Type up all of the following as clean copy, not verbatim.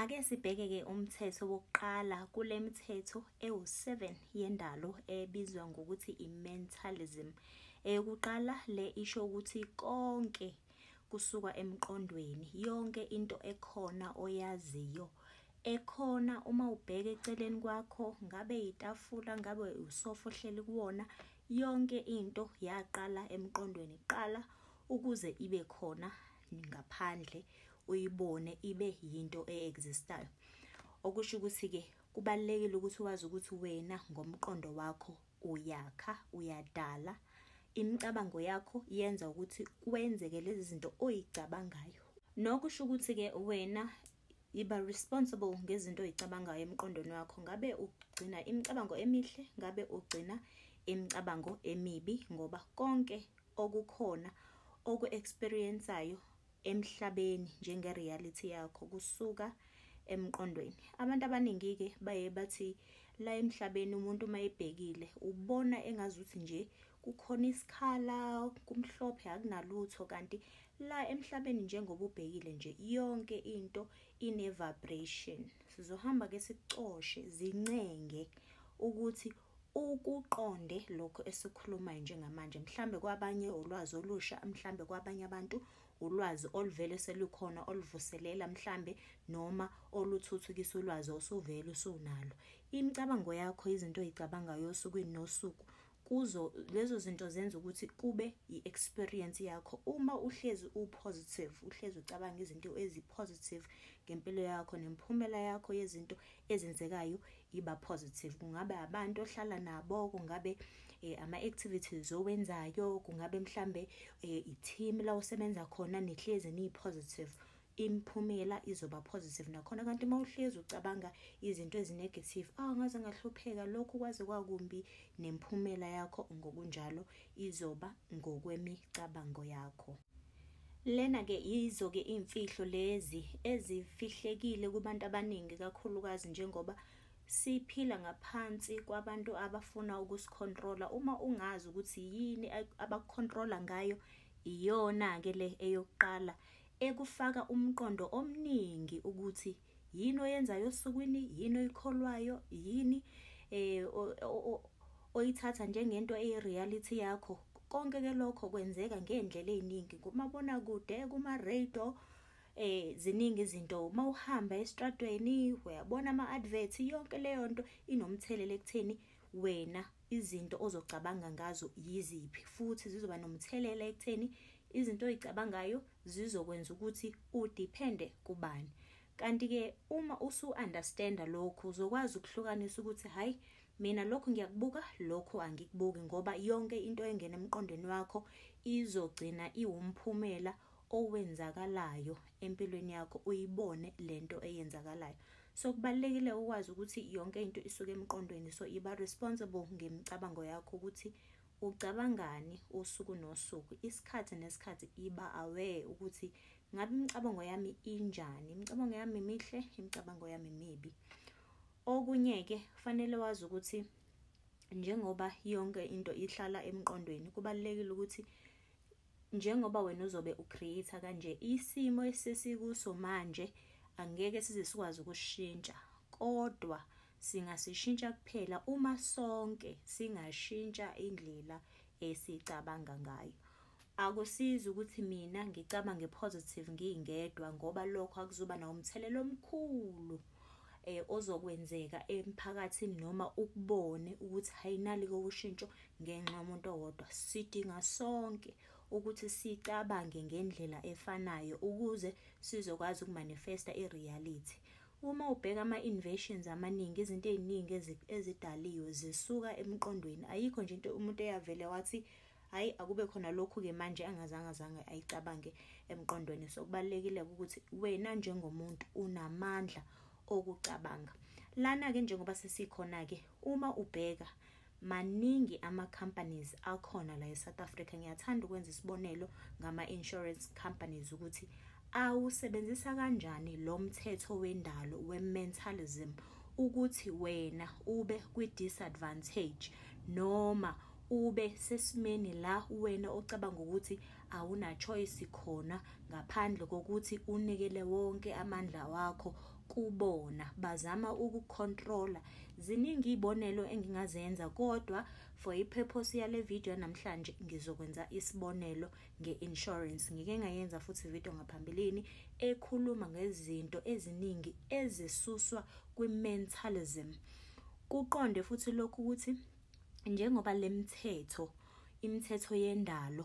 Ake sibheke-ke umthetho wokuqala kule mithetho ewu-7 yendalo ebizwa ngokuthi i-mentalism. Eyokuqala le isho ukuthi konke kusuka emqondweni, yonke into ekhona oyaziyo. Ekhona uma ubheka eceleni kwakho, ngabe itafula, ngabe usofa ohleli kuwona, yonke into yaqala emqondweni kuqala ukuze ibe khona ngaphandle uyibone ibe yinto e-existayo. Okusho ukuthi-ke kubalulekile ukuthi wazi ukuthi wena ngomqondo wakho uyakha, uyadala. Imicabango yakho yenza ukuthi kwenzeke lezi zinto oyicabangayo. Nokusho ukuthi-ke wena iba responsible ngezinto oyicabangayo emqondweni wakho. Ngabe ugcina imicabango emihle, ngabe ugcina imicabango emibi, ngoba konke okukhona oku-experienceayo emhlabeni njenge-reality yakho kusuka emqondweni. Abantu abaningi-ke baye bathi la emhlabeni umuntu uma ebhekile ubona engazuthi nje kukhona isikhala, kumhlophe akunalutho, kanti la emhlabeni njengoba ubhekile nje yonke into ine-vibration. Sizohamba-ke sicoshe zincenge ukuthi ukuqonde lokho esikhulumayo njengamanje. Mhlambe kwabanye ulwazi olusha, mhlambe kwabanye abantu ulwazi oluvele selukhona oluvuselela, mhlambe noma oluthuthukisa ulwazi osuvele usunalo. Imicabango yakho, izinto oyicabangayo osukwini nosuku, kuzo lezo zinto zenza ukuthi kube i-experience yakho. Uma uhlezi u-positive, uhlezi ucabanga izinto ezi-positive ngempilo yakho, nemiphumela yakho yezinto ezenzekayo iba positive. Kungabe abantu ohlala nabo, kungabe ama-activities owenzayo, kungabe mhlambe i-team la usebenza khona nihlezi ni-positive, imiphumela izoba positive nakhona. Kanti uma uhlezi ucabanga izinto ezi-negative, ngaze ngahlupheka, lokhu kwaze kwakumbi, nemiphumela yakho ngokunjalo izoba ngokwemicabango yakho. Lena-ke yizo-ke iy'mfihlo lezi ezifihlekile kubantu abaningi, kakhulukazi njengoba siphila ngaphansi kwabantu abafuna ukusikhontrola. Uma ungazi ukuthi yini abakukhontrola ngayo, iyona-ke le eyokuqala ekufaka umqondo omningi ukuthi yini oyenzayo osukwini, yini oyikholwayo, yini oyithatha njengento eyi-reality yakho. Konke-ke lokho kwenzeka ngey'ndlela ey'ningi, kumabonakude, kuma-radio, ziningi izinto. Uma uhamba esitradweni uyabona ama-advert, yonke leyo nto inomthelela ekutheni wena izinto ozocabanga ngazo yiziphi, futhi zizoba nomthelela ekutheni izinto oyicabangayo zizokwenza ukuthi udiphende kubani. Kanti-ke uma usu-understanda lokhu, uzokwazi ukuhlukanisa ukuthi hayi, mina lokhu ngiyakubuka, lokhu angikubuki, ngoba yonke into engena emqondweni wakho izogcina iwumphumela owenzakalayo empilweni yakho, uyibone lento eyenzakalayo. So kubalulekile ukwazi ukuthi yonke into isuka emqondweni, so iba responsible ngemicabango yakho ukuthi ucabangani usuku nosuku, isikhathi nesikhathi. Iba aware ukuthi ngabe imicabango yami injani, imicabango yami mihle, imicabango yami mibi. Okunye-ke kufanele wazi ukuthi njengoba yonke into ihlala emqondweni, kubalulekile ukuthi njengoba wena uzobe ucreate kanje, isimo esesikuso manje angeke size sikwazi ukushintsha, kodwa singasishintsha kuphela uma sonke singashintsha indlela esicabanga ngayo. Akusizi ukuthi mina ngicabange positive ngingedwa, ngoba lokho akuzoba nomthelelo omkhulu ozokwenzeka emphakathini, noma ukubone ukuthi hayinali-ke ushintsho ngenxa yomuntu owodwa. Sidinga sonke ukuthi sicabange ngendlela efanayo ukuze sizokwazi ukumanifesta i-reality. Uma ubheka ama-inventions amaningi, izinto ey'ningi ezidaliwe zisuka emqondweni. Ayikho nje into umuntu eyavele wathi hayi akube khona lokhu-ke manje angazange ayicabange emqondweni. So kubalulekile ukuthi wena njengomuntu unamandla okucabanga. Lana-ke njengoba sesikhona-ke, uma ubheka maningi ama-companies akhona la e-South Africa. Ngiyathanda ukwenza isibonelo ngama-insurance companies ukuthi awusebenzisa kanjani lo mthetho wendalo we-mentalism ukuthi wena ube kwi-disadvantage, noma ube sesimeni la wena ocabanga ukuthi awuna choice khona ngaphandle kokuthi unikele wonke amandla wakho kubona, bazama ukucontrola. Ziningi izibonelo engingazenza, kodwa for ipurpose yale video namhlanje ngizokwenza isibonelo ngeinsurance. Ngike ngayenza futhi video ngaphambilini ekhuluma ngezinto eziningi ezisuswa kwimentalism. Kuqonde futhi lokhu ukuthi njengoba imithetho yendalo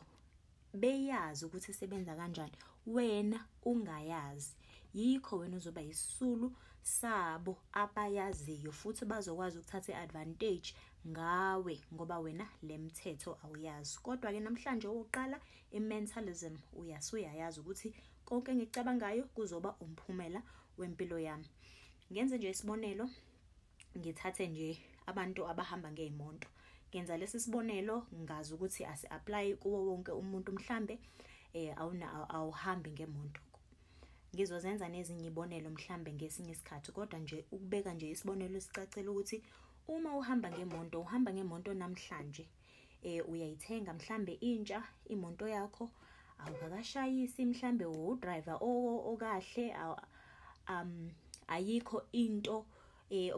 beyazi ukuthi isebenza kanjani, wena ungayazi. Yikho wena uzoba isisulu sabo abayaziyo futhi bazokwazi ukuthatha iadvantage ngawe ngoba wena lemithetho awuyazi. Kodwa ke namhlanje oqala imentalism uyayazi ukuthi konke engikucabangayo kuzoba umphumela wempilo yami. Ngenze nje isibonelo, ngithathe nje abantu abahamba ngeemoto. Ngenza lesi sibonelo ngazi ukuthi asi-apply kuwo wonke umuntu, mhlambe awuhambi ngemoto. Ngizozenza nezinye izibonelo mhlambe ngesinye isikhathi, kodwa nje ukubeka nje isibonelo sicacile ukuthi uma uhamba ngemoto namhlanje, uyayithenga mhlambe intsha imoto yakho, awukakashayisi, mhlambe udriver okahle, ayikho into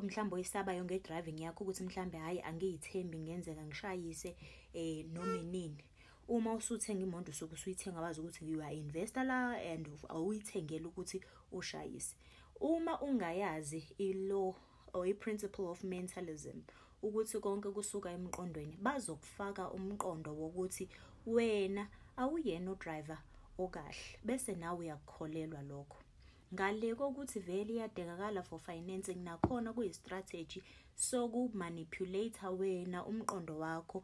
mhlambe oyisabayo ngedriving yakho ukuthi mhlambe hayi angiyithembi ngenzeka ngishayise noma inini. Uma usuthenga imoto usuke usuyithenga wazi ukuthi you are investor la and awuyithengeli ukuthi ushayise. Uma ungayazi i-law or i-principle of mentalism ukuthi konke kusuka emqondweni, bazokufaka umqondo wokuthi wena awuyena udriver okahle, bese nawe uyakukholelwa lokho. Ngale kokuthi vele iyadingakala for financing, nakhona kuyi-strategy sokumanipulate wena umqondo wakho,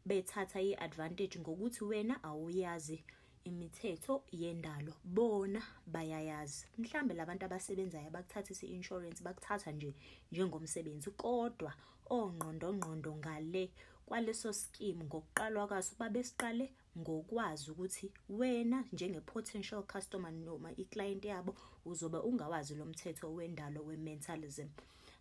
bethatha i-advantage ngokuthi wena awuyazi imithetho yendalo, bona bayayazi. Mhlambe labantu abasebenzayo bakuthathisa i-insurance, bakuthatha nje njengomsebenzi, kodwa ongqondo ngale kwaleso scheme ngokuqalwa kwaso babesiqale ngokwazi ukuthi wena njenge-potential customer noma i-client yabo uzobe ungawazi lo mthetho wendalo we-mentalism.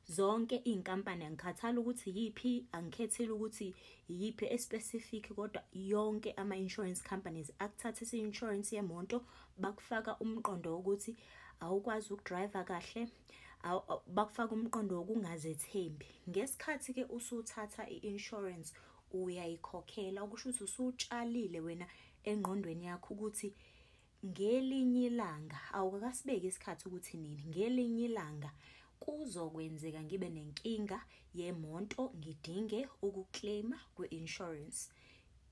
Zonke iy'nkampani, angikhathali ukuthi yiphi, angikhethile ukuthi yiphi especific, kodwa yonke ama-insurance companies akuthathisa i-insurance yemoto, bakufaka umqondo wokuthi awukwazi ukudrive kahle, bakufaka umqondo wokungazethembi. Ngesikhathi ke usuthatha i-insurance uyayikhokhela, okusho ukuthi usutshalile wena engqondweni yakho ukuthi ngelinye ilanga, awukakasibeki isikhathi ukuthi nini, ngelinye ilanga kuzokwenzeka ngibe nenkinga yemonto, ngidinge ukuclaima kwe-insurance.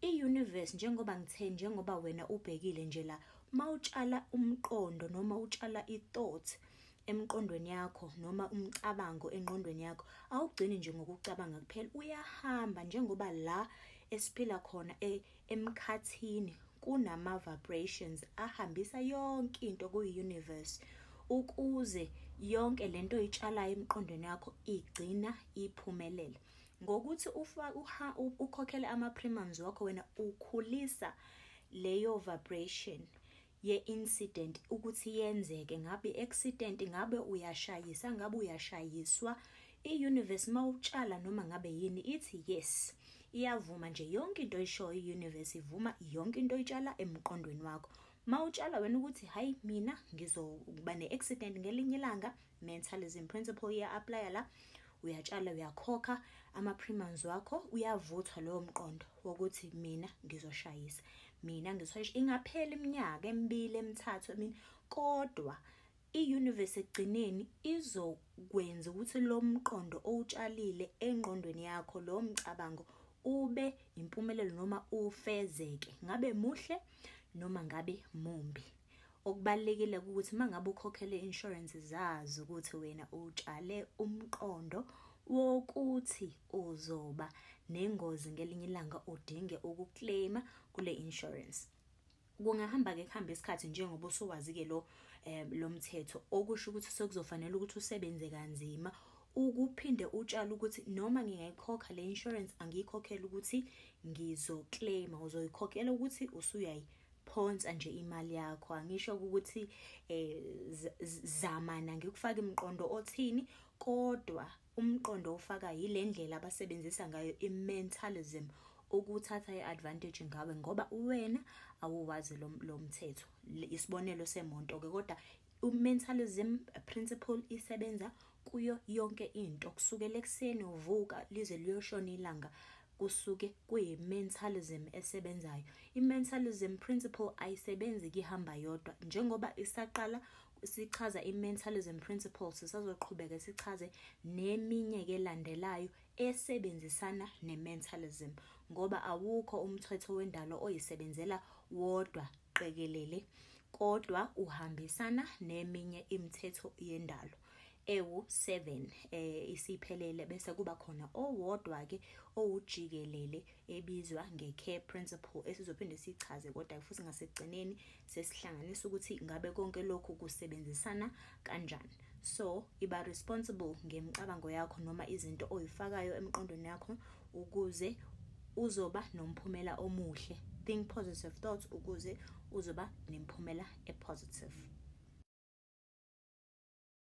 I-universe njengoba wena ubhekile nje la, mawutshala umqondo noma utshala i-thought emqondweni yakho noma umcabango engqondweni yakho, awugcini nje ngokucabanga kuphela, uyahamba njengoba la esiphila khona emkhathini kunama-vibrations ahambisa yonke into kuyi-universe, ukuze yonke lento oyitshalayo emqondweni yakho igcina iphumelela. Ngokuthi ukhokhele ama-premiums wakho, wena ukhulisa leyo vibration ye-incident ukuthi yenzeke. Ngabe i-accident, ngabe uyashayisa, ngabe uyashayiswa, i-universe mawutshala noma ngabe yini ithi yes, iyavuma nje yonke into oyishoyo. I-universe ivuma yonke into oyitshala emqondweni wakho. Mawutshala wena ukuthi hayi mina ngizokuba ne-accident ngelinye ilanga, mentalism principle iya-apply la, uyatshala, uyakhokha ama-premiums wakho, uyavuthwa lowo mqondo wokuthi mina ngizoshayisa, ingaphela iminyaka 2 3, kodwa i-universe ekugcineni izokwenza ukuthi lo mqondo owutshalile engqondweni yakho, lo mcabango ube impumelelo noma ufezeke, ngabe muhle noma ngabe mumbi. Okubalekile ukuthi mangabe ukhokhele insurance, zazi ukuthi wena utshale umqondo wokuthi uzoba nengozi ngelinye ilanga, udinge ukuclaima kule insurance. Kungahamba ke kuhamba isikhathi njengoba usuwazi ke lo mthetho, okusho ukuthi sekuzofanele ukuthi usebenze kanzima ukuphinde utshale ukuthi noma ngingayikhokha le insurance, angiyikhokhela ukuthi ngizoclaima. Uzoyikhokhela ukuthi usuyayiphonsa nje imali yakho. Angisho ukuthi zamana ngikufaka imqondo othini, kodwa umqondo ofaka yile ndlela abasebenzisa ngayo i-mentalism ukuthatha i-advantage ngawe ngoba wena awuwazi lo mthetho. Isibonelo semonto ke, kodwa Mentalism principle isebenza kuyo yonke into, kusukela ekuseni uvuka lize liyoshona ilanga, kusuke kuyi-mentalism esebenzayo. I-mentalism principle ayisebenzi ihamba yodwa. Njengoba isaqala sichaza i-mentalism principle, sisazoqhubeka sichaze neminye-ke elandelayo esebenzisana ne-mentalism, ngoba awukho umthetho wendalo oyisebenzela wodwa qekelele, kodwa uhambisana neminye imithetho yendalo ewu-7 isiphelele, bese kuba khona owodwa-ke owujikelele ebizwa nge-care principle esizophinde sichaze, kodwa futhi ngasekugcineni sesihlanganisa ukuthi ngabe konke lokhu kusebenzisana kanjani. So iba responsible ngemicabango yakho noma izinto oyifakayo emqondweni yakho ukuze uzoba nomphumela omuhle. Think positive thoughts ukuze uzoba nemiphumela e-positive.